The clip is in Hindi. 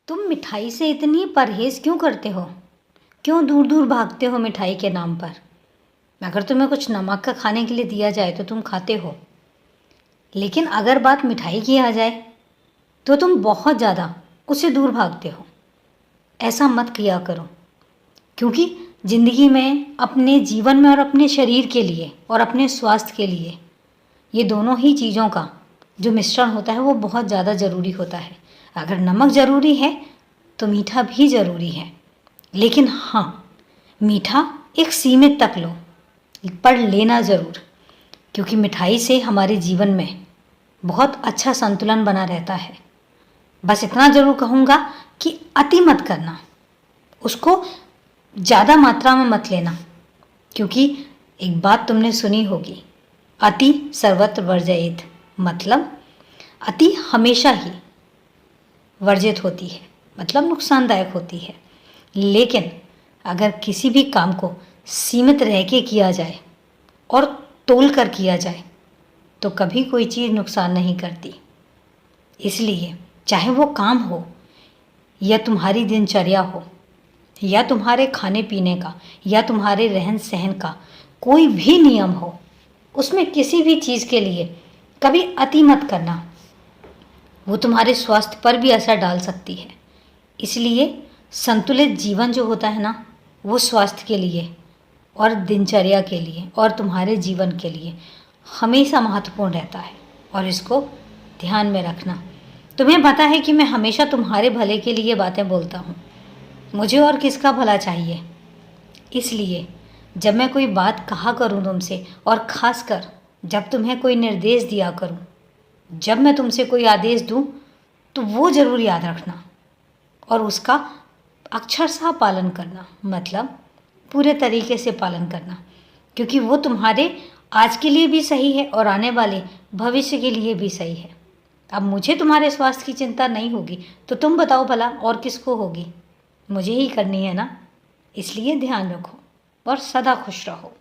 तुम मिठाई से इतनी परहेज़ क्यों करते हो? क्यों दूर-दूर भागते हो मिठाई के नाम पर? अगर तुम्हें कुछ नमक का खाने के लिए दिया जाए तो तुम खाते हो, लेकिन अगर बात मिठाई की आ जाए तो तुम बहुत ज़्यादा उससे दूर भागते हो। ऐसा मत किया करो, क्योंकि ज़िंदगी में, अपने जीवन में और अपने शरीर के लिए और अपने स्वास्थ्य के लिए, ये दोनों ही चीज़ों का जो मिश्रण होता है वो बहुत ज़्यादा ज़रूरी होता है। अगर नमक ज़रूरी है तो मीठा भी ज़रूरी है, लेकिन हाँ, मीठा एक सीमित तक लो, पर लेना ज़रूर, क्योंकि मिठाई से हमारे जीवन में बहुत अच्छा संतुलन बना रहता है। बस इतना ज़रूर कहूँगा कि अति मत करना, उसको ज़्यादा मात्रा में मत लेना, क्योंकि एक बात तुमने सुनी होगी, अति सर्वत्र वर्जयेत, मतलब अति हमेशा ही वर्जित होती है, मतलब नुकसानदायक होती है। लेकिन अगर किसी भी काम को सीमित रह के किया जाए और तोल कर किया जाए तो कभी कोई चीज़ नुकसान नहीं करती। इसलिए चाहे वो काम हो या तुम्हारी दिनचर्या हो या तुम्हारे खाने पीने का या तुम्हारे रहन सहन का कोई भी नियम हो, उसमें किसी भी चीज़ के लिए कभी अति मत करना, वो तुम्हारे स्वास्थ्य पर भी असर डाल सकती है। इसलिए संतुलित जीवन जो होता है ना, वो स्वास्थ्य के लिए और दिनचर्या के लिए और तुम्हारे जीवन के लिए हमेशा महत्वपूर्ण रहता है, और इसको ध्यान में रखना। तुम्हें पता है कि मैं हमेशा तुम्हारे भले के लिए बातें बोलता हूँ, मुझे और किसका भला चाहिए। इसलिए जब मैं कोई बात कहा करूँ तुमसे, और ख़ासकर जब तुम्हें कोई निर्देश दिया करूँ, जब मैं तुमसे कोई आदेश दूँ, तो वो ज़रूर याद रखना और उसका अक्षरशः पालन करना, मतलब पूरे तरीके से पालन करना, क्योंकि वो तुम्हारे आज के लिए भी सही है और आने वाले भविष्य के लिए भी सही है। अब मुझे तुम्हारे स्वास्थ्य की चिंता नहीं होगी तो तुम बताओ भला और किसको होगी? मुझे ही करनी है ना। इसलिए ध्यान रखो और सदा खुश रहो।